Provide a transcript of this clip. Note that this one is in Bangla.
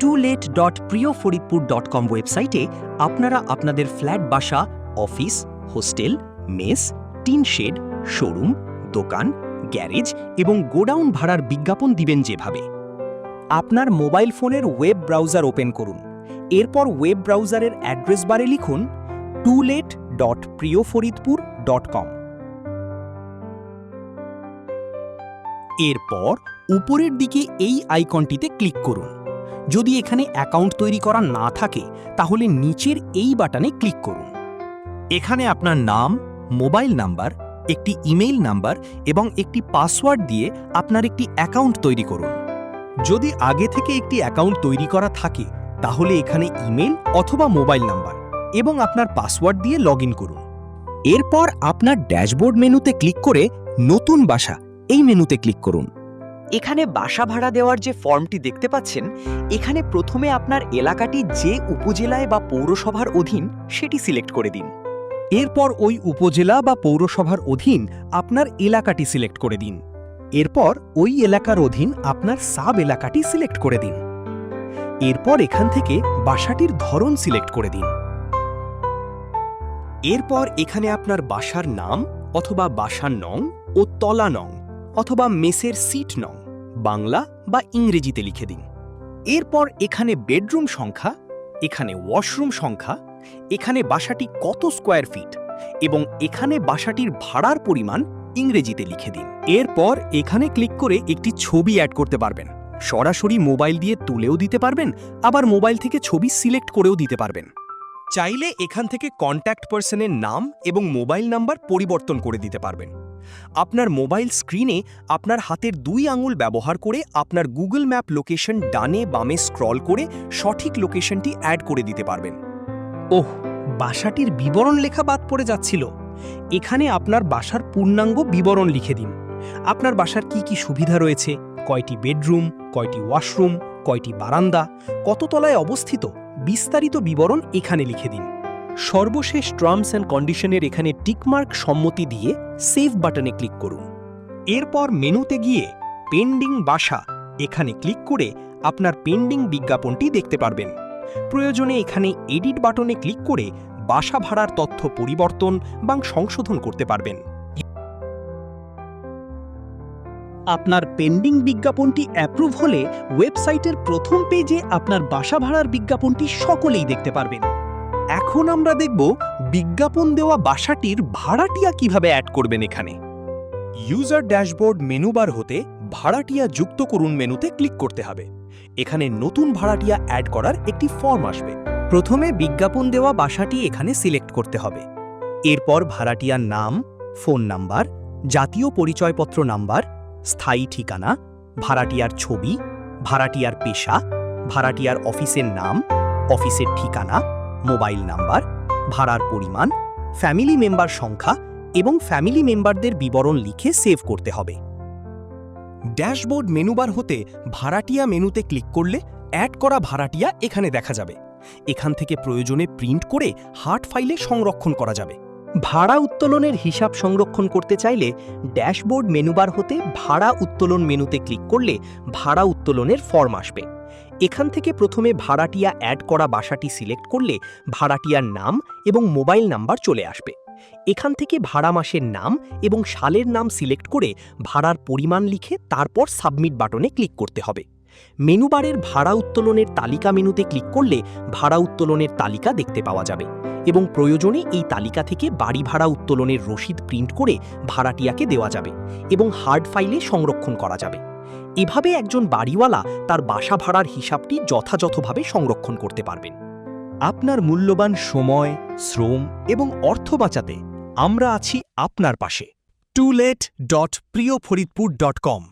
tolet.priyofaridpur.com ওয়েবসাইটে আপনারা আপনাদের ফ্ল্যাট বাসা, office, hostel, mess, tin shed, showroom, দোকান, গ্যারেজ এবং গোডাউন ভাড়ার বিজ্ঞাপন দিবেন যেভাবে। আপনার মোবাইল ফোনের ওয়েব ব্রাউজার ওপেন করুন। এরপর ওয়েব ব্রাউজারের অ্যাড্রেস বারে লিখুন tolet.priyofaridpur.com। এরপর উপরের দিকে এই আইকনটিতে ক্লিক করুন। যদি এখানে অ্যাকাউন্ট তৈরি করা না থাকে তাহলে নিচের এই বাটনে ক্লিক করুন। এখানে আপনার নাম, মোবাইল নাম্বার, একটি ইমেইল নাম্বার এবং একটি পাসওয়ার্ড দিয়ে আপনার একটি অ্যাকাউন্ট তৈরি করুন। যদি আগে থেকে একটি অ্যাকাউন্ট তৈরি করা থাকে তাহলে এখানে ইমেল অথবা মোবাইল নাম্বার এবং আপনার পাসওয়ার্ড দিয়ে লগইন করুন। এরপর আপনার ড্যাশবোর্ড মেনুতে ক্লিক করে নতুন বাসা এই মেনুতে ক্লিক করুন। এখানে বাসা ভাড়া দেওয়ার যে ফর্মটি দেখতে পাচ্ছেন, এখানে প্রথমে আপনার এলাকাটি যে উপজেলায় বা পৌরসভার অধীন সেটি সিলেক্ট করে দিন। এরপর ওই উপজেলা বা পৌরসভার অধীন আপনার এলাকাটি সিলেক্ট করে দিন। এরপর ওই এলাকার অধীন আপনার সাব এলাকাটি সিলেক্ট করে দিন। এরপর এখান থেকে বাসাটির ধরন সিলেক্ট করে দিন। এরপর এখানে আপনার বাসার নাম অথবা বাসার নং ও তলা নং অথবা মেসের সিট নং বাংলা বা ইংরেজিতে লিখে দিন। এরপর এখানে বেডরুম সংখ্যা, এখানে ওয়াশরুম সংখ্যা, এখানে বাসাটি কত স্কোয়ার ফিট এবং এখানে বাসাটির ভাড়ার পরিমাণ ইংরেজিতে লিখে দিন। এরপর এখানে ক্লিক করে একটি ছবি অ্যাড করতে পারবেন। সরাসরি মোবাইল দিয়ে তুলেও দিতে পারবেন, আবার মোবাইল থেকে ছবি সিলেক্ট করেও দিতে পারবেন। চাইলে এখান থেকে কন্ট্যাক্ট পার্সনের নাম এবং মোবাইল নাম্বার পরিবর্তন করে দিতে পারবেন। আপনার মোবাইল স্ক্রিনে আপনার হাতের 2 আঙুল ব্যবহার করে আপনার গুগল ম্যাপ লোকেশন ডানে বামে স্ক্রল করে সঠিক লোকেশনটি অ্যাড করে দিতে পারবেন। ওহ, বাসাটির বিবরণ লেখা বাদ পড়ে যাচ্ছিল। এখানে আপনার বাসার পূর্ণাঙ্গ বিবরণ লিখে দিন। আপনার বাসার কি কি সুবিধা রয়েছে, কয়টি বেডরুম, কয়টি ওয়াশরুম, কয়টি বারান্দা, কত তলায় অবস্থিত, বিস্তারিত বিবরণ এখানে লিখে দিন। সর্বশেষ টার্মস অ্যান্ড কন্ডিশনের এখানে টিকমার্ক সম্মতি দিয়ে সেভ বাটনে ক্লিক করুন। এরপর মেনুতে গিয়ে পেন্ডিং বাসা এখানে ক্লিক করে আপনার পেন্ডিং বিজ্ঞাপনটি দেখতে পারবেন। প্রয়োজনে এখানে এডিট বাটনে ক্লিক করে বাসা ভাড়ার তথ্য পরিবর্তন বা সংশোধন করতে পারবেন। আপনার পেন্ডিং বিজ্ঞাপনটি অ্যাপ্রুভ হলে ওয়েবসাইটের প্রথম পেজে আপনার বাসা ভাড়ার বিজ্ঞাপনটি সকলেই দেখতে পারবেন। এখন আমরা দেখব বিজ্ঞাপন দেওয়া বাসাটির ভাড়াটিয়া কিভাবে অ্যাড করবেন। এখানে ইউজার ড্যাশবোর্ড মেনু বার হতে ভাড়াটিয়া যুক্ত করুন মেনুতে ক্লিক করতে হবে। এখানে নতুন ভাড়াটিয়া অ্যাড করার একটি ফর্ম আসবে। প্রথমে বিজ্ঞাপন দেওয়া বাসাটি এখানে সিলেক্ট করতে হবে। এরপর ভাড়াটিয়ার নাম, ফোন নাম্বার, জাতীয় পরিচয়পত্র নাম্বার, স্থায়ী ঠিকানা, ভাড়াটিয়ার ছবি, ভাড়াটিয়ার পেশা, ভাড়াটিয়ার অফিসের নাম, অফিসের ঠিকানা, মোবাইল নাম্বার, ভাড়ার পরিমাণ, ফ্যামিলি মেম্বার সংখ্যা এবং ফ্যামিলি মেম্বারদের বিবরণ লিখে সেভ করতে হবে। ড্যাশবোর্ড মেনুবার হতে ভাড়াটিয়া মেনুতে ক্লিক করলে অ্যাড করা ভাড়াটিয়া এখানে দেখা যাবে। এখান থেকে প্রয়োজনে প্রিন্ট করে হার্ড ফাইলে সংরক্ষণ করা যাবে। ভাড়া উত্তোলনের হিসাব সংরক্ষণ করতে চাইলে ড্যাশবোর্ড মেনুবার হতে ভাড়া উত্তোলন মেনুতে ক্লিক করলে ভাড়া উত্তোলনের ফর্ম আসবে। এখান থেকে প্রথমে ভাড়াটিয়া অ্যাড করা বাসাটি সিলেক্ট করলে ভাড়াটিয়ার নাম এবং মোবাইল নাম্বার চলে আসবে। এখান থেকে ভাড়া মাসের নাম এবং সালের নাম সিলেক্ট করে ভাড়ার পরিমাণ লিখে তারপর সাবমিট বাটনে ক্লিক করতে হবে। মেনুবারের ভাড়া উত্তোলনের তালিকা মেনুতে ক্লিক করলে ভাড়া উত্তোলনের তালিকা দেখতে পাওয়া যাবে এবং প্রয়োজনে এই তালিকা থেকে বাড়ি ভাড়া উত্তোলনের রসিদ প্রিন্ট করে ভাড়াটিয়াকে দেওয়া যাবে এবং হার্ড ফাইলে সংরক্ষণ করা যাবে। এভাবে একজন বাড়িওয়ালা তার বাসা ভাড়ার হিসাবটি যথাযথভাবে সংরক্ষণ করতে পারবেন। আপনার মূল্যবান সময়, শ্রম এবং অর্থ বাঁচাতে আমরা আছি আপনার পাশে। tolet.priyofaridpur.com